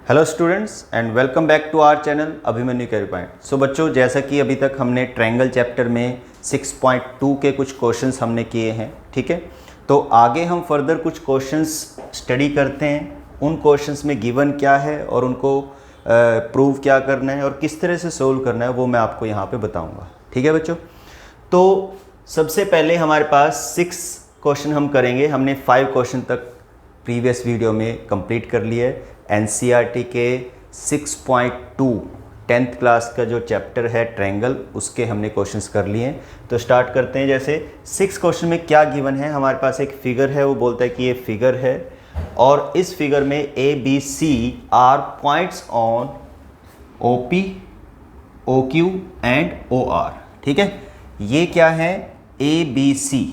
Hello students and welcome back to our channel Abhimanyu career point. So बच्चों, जैसा कि अभी तक हमने ट्रायंगल चैप्टर में 6.2 के कुछ क्वेश्चंस हमने किए हैं, ठीक है। तो आगे हम फर्दर कुछ क्वेश्चंस स्टडी करते हैं। उन क्वेश्चंस में गिवन क्या है और उनको प्रूव क्या करना है और किस तरह से सोल्व करना है वो मैं आपको यहाँ पे बताऊँगा, ठीक है बच्चों। तो सबसे पहले हमारे पास 6 क्वेश्चन हम करेंगे। हमने 5 क्वेश्चन तक प्रीवियस वीडियो में कंप्लीट कर लिया है। एनसीईआरटी के 6.2 10th क्लास का जो चैप्टर है ट्रायंगल, उसके हमने क्वेश्चंस कर लिए हैं। तो स्टार्ट करते हैं। जैसे 6 क्वेश्चन में क्या गिवन है, हमारे पास एक फिगर है, वो बोलता है कि ये फिगर है और इस फिगर में A B C are points on O P O Q and O R, ठीक है। ये क्या है, ए बी सी,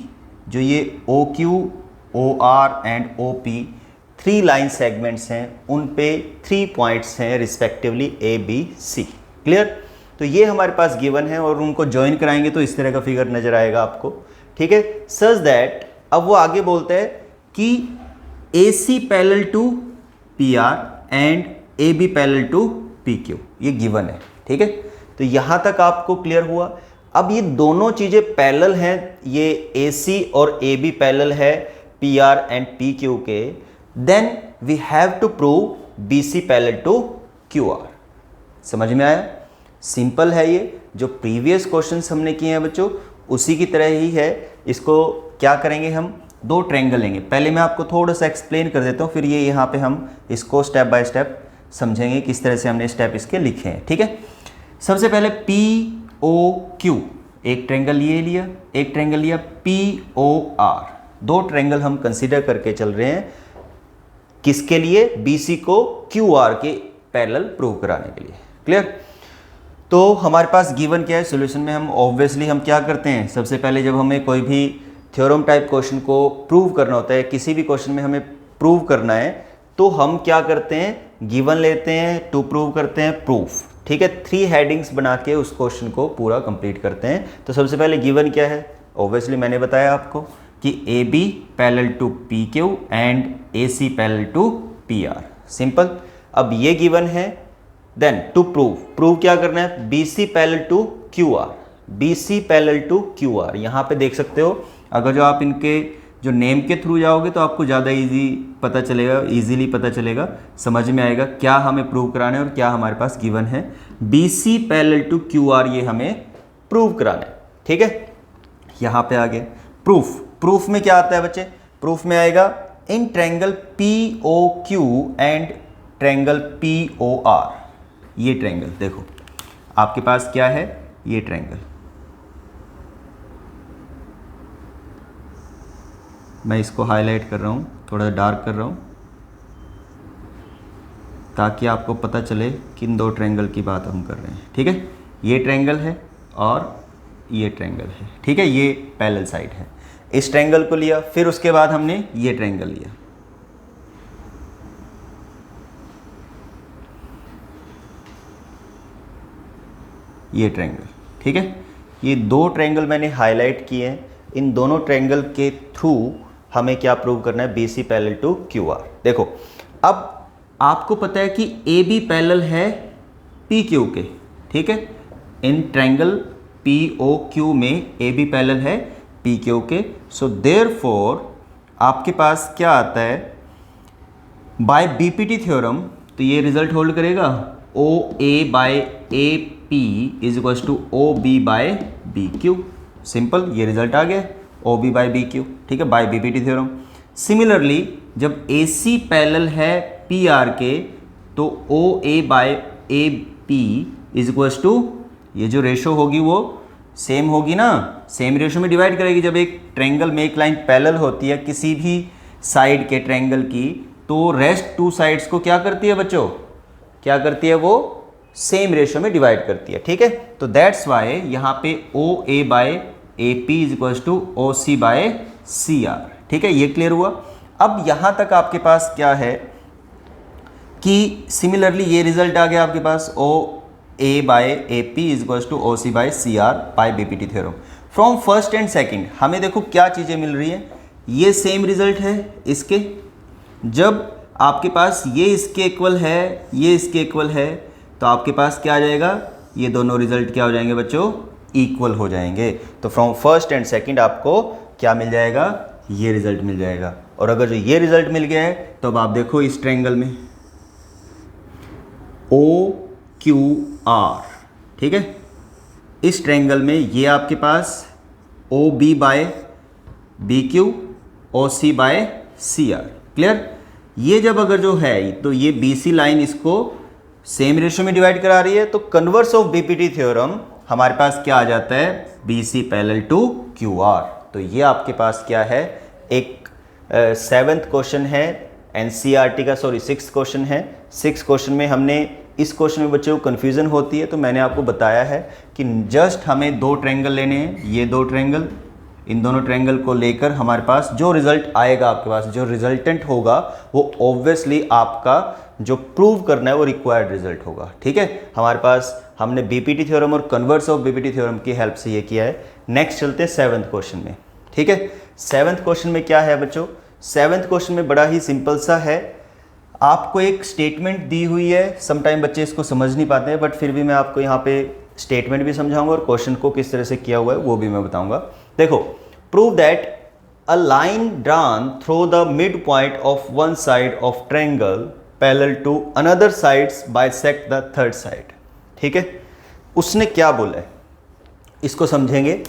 जो ये O Q O R and O P 3 line segments हैं, उन पे 3 पॉइंट्स हैं respectively A B C. Clear. तो ये हमारे पास गिवन है और उनको ज्वाइन कराएंगे तो इस तरह का फिगर नजर आएगा आपको, ठीक है। सच दैट अब वो आगे बोलते हैं कि A C parallel to P R and A B parallel to P Q, ये गिवन है, ठीक है। तो यहां तक आपको क्लियर हुआ। अब ये दोनों चीजें पैरेलल हैं, ये ए सी और ए बी पैरेलल है P R and P Q के, then we have to prove B C parallel to Q R. समझ में आया? सिंपल है ये। जो प्रीवियस क्वेश्चंस हमने किए हैं बच्चों, उसी की तरह ही है। इसको क्या करेंगे, हम 2 ट्रायंगल लेंगे। पहले मैं आपको थोड़ा सा एक्सप्लेन कर देता हूँ, फिर ये यहाँ पे हम इसको स्टेप बाय स्टेप समझेंगे किस तरह से हमने स्टेप इसके लिखे हैं, ठीक है। सबसे पहले पी ओ क्यू, एक ट्रायंगल ये लिया, एक ट्रायंगल लिया पी ओ आर। 2 ट्रायंगल हम कंसीडर करके चल रहे हैं, किसके लिए, BC को QR के पैरेलल प्रूव कराने के लिए। क्लियर। तो हमारे पास गिवन क्या है, सॉल्यूशन में हम ऑब्वियसली हम क्या करते हैं, सबसे पहले जब हमें कोई भी थ्योरम टाइप क्वेश्चन को प्रूव करना होता है, किसी भी क्वेश्चन में हमें प्रूव करना है, तो हम क्या करते हैं, गिवन लेते हैं, टू प्रूव करते हैं, प्रूफ, ठीक है। 3 हेडिंग्स बना के उस क्वेश्चन को पूरा कंप्लीट करते हैं। तो सबसे पहले गिवन क्या है, ऑब्वियसली मैंने बताया आपको कि A B parallel to P Q and A C parallel to P R. Simple. अब ये गिवन है, देन टू प्रूव क्या करना है, B C parallel to Q R, B C parallel to Q R. यहाँ पे देख सकते हो, अगर जो आप इनके जो नेम के थ्रू जाओगे तो आपको ज़्यादा पता चलेगा, ईजिली पता चलेगा, समझ में आएगा क्या हमें प्रूव कराना है और क्या हमारे पास गिवन है। B C parallel to Q R ये हमें प्रूव कराना है, ठीक है। यहाँ पे आ गए प्रूफ में क्या आता है बच्चे, प्रूफ में आएगा in triangle P O Q and triangle P O R. ये ट्रायंगल देखो आपके पास क्या है, ये ट्रायंगल, मैं इसको हाईलाइट कर रहा हूं, थोड़ा डार्क कर रहा हूं ताकि आपको पता चले कि इन 2 ट्रायंगल की बात हम कर रहे हैं, ठीक है। ये ट्रायंगल है और ये ट्रायंगल है, ठीक है। ये पैरेलल साइड है, इस ट्रायंगल को लिया, फिर उसके बाद हमने ये ट्रायंगल लिया, ये ट्रायंगल, ठीक है। ये 2 ट्रायंगल मैंने हाईलाइट किए हैं। इन दोनों ट्रायंगल के थ्रू हमें क्या प्रूव करना है, B C parallel to Q R. देखो अब आपको पता है कि ए बी पैरेलल है पी क्यू के, ठीक है। In triangle P O Q में ए बी पैरेलल है पी क्यू के। सो देयरफॉर आपके पास क्या आता है, बाय बीपीटी थ्योरम, तो ये रिजल्ट होल्ड करेगा, O A by A P is equal to O B by B Q. Simple, ये रिजल्ट आ गया, O B by B Q, ठीक है, बाय बीपीटी थ्योरम। सिमिलरली जब ए सी पैरेलल है पी आर के, तो O A by A P is equal to, ये जो रेशो होगी वो सेम होगी ना, सेम रेशो में डिवाइड करेगी। जब एक ट्रायंगल में एक लाइन पैरेलल होती है किसी भी साइड के ट्रायंगल की, तो रेस्ट 2 साइड्स को क्या करती है बच्चों, क्या करती है, वो सेम रेशो में डिवाइड करती है, ठीक है। तो दैट्स वाई यहाँ पे O A by A P is equal to O C by C R, ठीक है। ये क्लियर हुआ। अब यहाँ तक आपके पास क्या है कि सिमिलरली ये रिजल्ट आ गया आपके पास, O A by A P is equal to O C by C R by BPT theorem. From first and second हमें देखो क्या चीज़ें मिल रही है, ये सेम रिजल्ट है इसके। जब आपके पास ये इसके इक्वल है, ये इसके इक्वल है, तो आपके पास क्या आ जाएगा, ये दोनों रिजल्ट क्या हो जाएंगे बच्चों, इक्वल हो जाएंगे। तो फ्रॉम फर्स्ट एंड सेकंड आपको क्या मिल जाएगा, ये रिजल्ट मिल जाएगा। और अगर जो ये रिजल्ट मिल गया है तो अब आप देखो इस ट्रायंगल में OQR, ठीक है, इस ट्रायंगल में ये आपके पास OB by BQ, OC by CR, clear. ये जब अगर जो है तो ये BC लाइन इसको सेम रेशियो में डिवाइड करा रही है, तो कन्वर्स ऑफ BPT थ्योरम हमारे पास क्या आ जाता है, BC पैरेलल टू QR। तो ये आपके पास क्या है, एक 7th क्वेश्चन है NCERT का, सॉरी 6th क्वेश्चन है। 6th क्वेश्चन में हमने इस क्वेश्चन में बच्चों को कन्फ्यूज़न होती है, तो मैंने आपको बताया है कि जस्ट हमें 2 ट्रायंगल लेने हैं, ये 2 ट्रायंगल, इन दोनों ट्रायंगल को लेकर हमारे पास जो रिजल्ट आएगा, आपके पास जो रिजल्टेंट होगा वो ऑब्वियसली आपका जो प्रूव करना है वो रिक्वायर्ड रिजल्ट होगा, ठीक है। हमारे पास हमने बीपीटी थ्योरम और कन्वर्स ऑफ बीपीटी थ्योरम की हेल्प से ये किया है। नेक्स्ट चलते हैं 7th क्वेश्चन में, ठीक है। 7th क्वेश्चन में क्या है बच्चों, 7th क्वेश्चन में बड़ा ही सिंपल सा है, आपको एक स्टेटमेंट दी हुई है। समटाइम बच्चे इसको समझ नहीं पाते हैं, बट फिर भी मैं आपको यहाँ पे स्टेटमेंट भी समझाऊंगा और क्वेश्चन को किस तरह से किया हुआ है वो भी मैं बताऊंगा। देखो, prove that a line drawn through the mid point of one side of triangle parallel to another sides bisect the third side, ठीक है। उसने क्या बोला है इसको समझेंगे।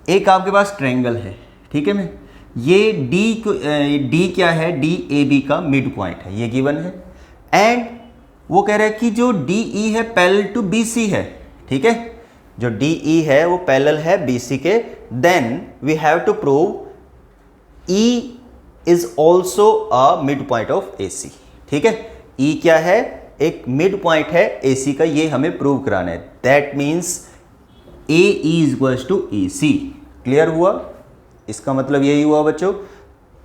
एक आपके पास ट्रायंगल है, ठीक है, मैं ये डी क्या है, DAB का मिड पॉइंट है, ये गिवन है। एंड वो कह रहा है कि जो DE है पैरेलल टू BC है, ठीक है, जो DE है वो पैरेलल है BC के। Then we have to prove E is also a mid point of AC, ठीक है। E क्या है, एक मिड पॉइंट है AC का, ये हमें प्रूव कराना है। That means AE is equals to EC। Clear हुआ, इसका मतलब यही हुआ बच्चों।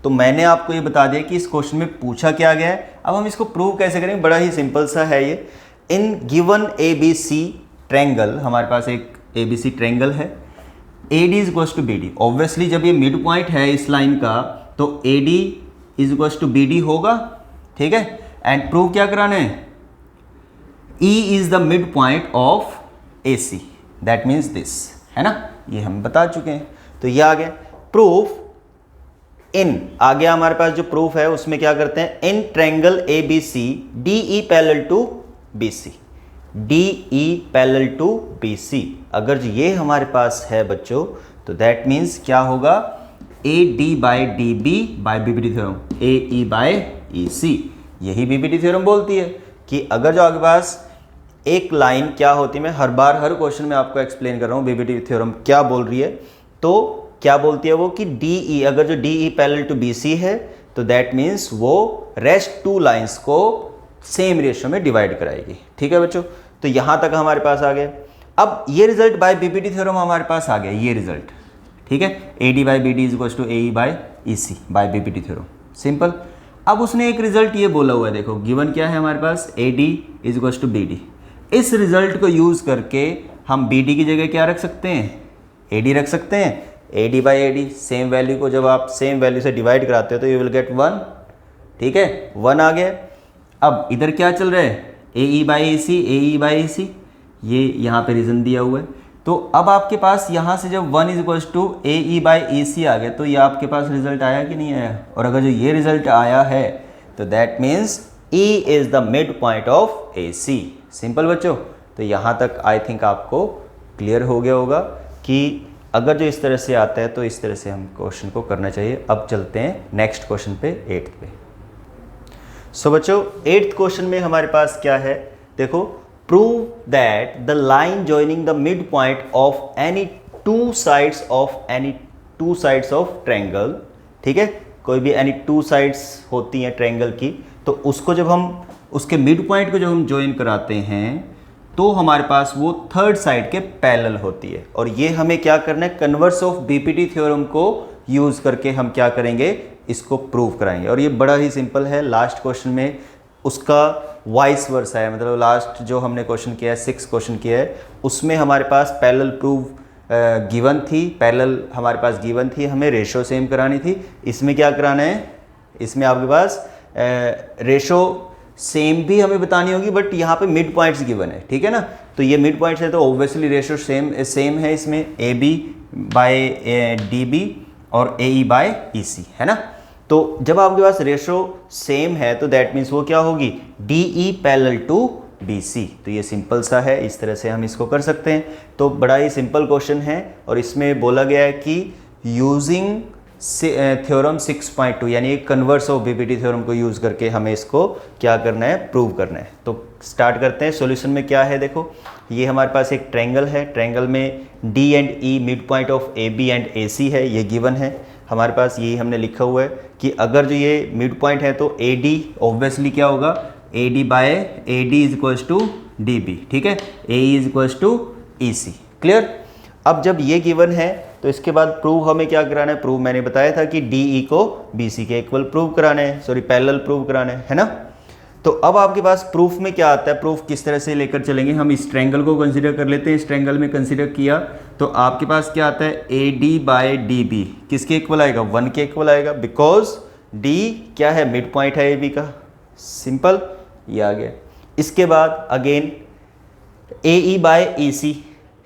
तो मैंने आपको ये बता दिया कि इस क्वेश्चन में पूछा क्या गया है। अब हम इसको प्रूव कैसे करेंगे, बड़ा ही सिंपल सा है ये। इन गिवन ABC ट्रायंगल, हमारे पास एक ABC ट्रायंगल है, AD is equals to BD। Obviously जब ये मिड पॉइंट है इस लाइन का तो AD is equals to BD होगा, ठीक है। एंड प्रूव क्या कराना है, E is the mid point of AC, that means this, है ना, ये हम बता चुके हैं। तो ये आ गया प्रूफ इन, आ गया हमारे पास जो प्रूफ है उसमें क्या करते हैं, in triangle ABC DE parallel to BC, DE parallel to BC। अगर ये हमारे पास है बच्चों तो दैट मीन्स क्या होगा, AD by DB by BPT theorem, AE by EC। यही BPT थ्योरम बोलती है कि अगर जो आपके पास एक लाइन क्या होती है, मैं हर बार हर क्वेश्चन में आपको एक्सप्लेन कर रहा हूँ BPT थ्योरम क्या बोल रही है। तो क्या बोलती है वो कि DE, अगर जो DE पैरेलल टू BC है तो दैट मीन्स वो रेस्ट 2 लाइंस को सेम रेशियो में डिवाइड कराएगी, ठीक है बच्चों। तो यहाँ तक हमारे पास आ गया। अब ये रिजल्ट बाय BPT थ्योरम हमारे पास आ गया, ये रिजल्ट, ठीक है। AD by BD is equals to AE by EC by BPT theorem, simple. अब उसने एक रिजल्ट ये बोला हुआ है, देखो गिवन क्या है हमारे पास, AD is equals to BD। इस रिजल्ट को यूज करके हम BD की जगह क्या रख सकते हैं, AD रख सकते हैं। AD by AD, same value को जब आप सेम वैल्यू से डिवाइड कराते हो तो यू विल गेट 1, ठीक है, 1 आ गया। अब इधर क्या चल रहा है, AE by EC, AE by EC, ये यहाँ पे रीजन दिया हुआ है। तो अब आपके पास यहाँ से जब 1 is equals to AE by EC आ गया तो ये आपके पास रिजल्ट आया कि नहीं आया। और अगर जो ये रिजल्ट आया है तो that means E is the mid point of AC। Simple बच्चों, तो यहाँ तक आई थिंक आपको क्लियर हो गया होगा कि अगर जो इस तरह से आता है तो इस तरह से हम क्वेश्चन को करना चाहिए। अब चलते हैं नेक्स्ट क्वेश्चन पे, 8th पे। सो बच्चों 8th क्वेश्चन में हमारे पास क्या है, देखो, prove that the line joining the mid point of any two sides of triangle, ठीक है, कोई भी एनी 2 साइड्स होती हैं ट्रायंगल की, तो उसको जब हम उसके मिड पॉइंट को जब हम ज्वाइन कराते हैं तो हमारे पास वो थर्ड साइड के पैरेलल होती है। और ये हमें क्या करना है, कन्वर्स ऑफ BPT थ्योरम को यूज करके हम क्या करेंगे, इसको प्रूव कराएंगे। और ये बड़ा ही सिंपल है, लास्ट क्वेश्चन में उसका वाइस वर्सा है, मतलब लास्ट जो हमने क्वेश्चन किया है, 6 क्वेश्चन किया है, उसमें हमारे पास पैरेलल प्रूव गिवन थी, पैरेलल हमारे पास गिवन थी, हमें रेशियो सेम करानी थी। इसमें क्या कराना है, इसमें आपके पास रेशो सेम भी हमें बतानी होगी, बट यहाँ पे मिड पॉइंट्स गिवन है, ठीक है ना। तो ये मिड पॉइंट्स है तो ऑब्वियसली रेशो सेम है इसमें, A B by D B और ए ई बाय ई सी, है ना। तो जब आपके पास रेशो सेम है तो दैट मीन्स वो क्या होगी, D E parallel to B C. तो ये सिंपल सा है, इस तरह से हम इसको कर सकते हैं। तो बड़ा ही सिंपल क्वेश्चन है और इसमें बोला गया है कि यूजिंग थ्योरम 6.2 यानी कन्वर्स ऑफ बीपीटी थ्योरम को यूज़ करके हमें इसको क्या करना है, प्रूव करना है। तो स्टार्ट करते हैं। सॉल्यूशन में क्या है, देखो ये हमारे पास एक ट्रायंगल है, ट्रायंगल में D and E mid point of A B and A C है, ये गिवन है हमारे पास। यही हमने लिखा हुआ है कि अगर जो ये मिड पॉइंट है तो ए डी ऑब्वियसली क्या होगा, A D by A D is equals to D B, ठीक है, A is equals to E C. Clear. अब जब ये गिवन है तो इसके बाद प्रूव हमें क्या कराना है, प्रूव मैंने बताया था कि डी ई को बी सी के इक्वल प्रूव कराने हैं, सॉरी पैरेलल प्रूव कराने हैं, है ना। तो अब आपके पास प्रूफ में क्या आता है, प्रूफ किस तरह से लेकर चलेंगे, हम इस ट्रायंगल को कंसीडर कर लेते हैं। इस ट्रायंगल में कंसीडर किया तो आपके पास क्या आता है, A D by D B किसके इक्वल आएगा, 1 के इक्वल आएगा, बिकॉज डी क्या है, मिड पॉइंट है ए बी का, सिंपल, ये आ गया। इसके बाद अगेन ए ई बाय ई सी,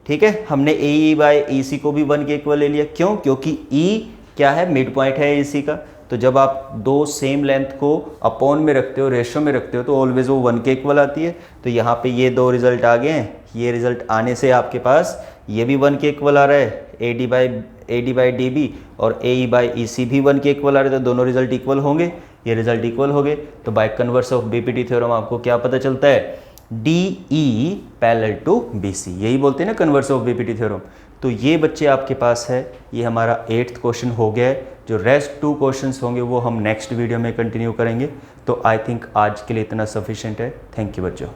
ठीक है, हमने ए ई बाय ई सी को भी 1 के इक्वल ले लिया, क्यों, क्योंकि ई क्या है, मिड पॉइंट है ए सी का। तो जब आप दो सेम लेंथ को अपॉन में रखते हो, रेशो में रखते हो, तो ऑलवेज वो 1 के इक्वल आती है। तो यहाँ पे ये दो रिजल्ट आ गए हैं, ये रिजल्ट आने से आपके पास ये भी 1 के इक्वल आ रहा है, A D by D B और ए ई बाई ई सी भी 1 के इक्वल आ रहे हैं। तो दोनों रिजल्ट इक्वल होंगे, ये रिजल्ट इक्वल हो गए। तो by converse of BPT theorem आपको क्या पता चलता है, D E parallel to B C, यही बोलते हैं ना कन्वर्स ऑफ बीपीटी थ्योरम। तो ये बच्चे आपके पास है, ये हमारा 8th क्वेश्चन हो गया है। जो रेस्ट 2 क्वेश्चंस होंगे वो हम नेक्स्ट वीडियो में कंटिन्यू करेंगे। तो आई थिंक आज के लिए इतना सफिशिएंट है। थैंक यू बच्चों।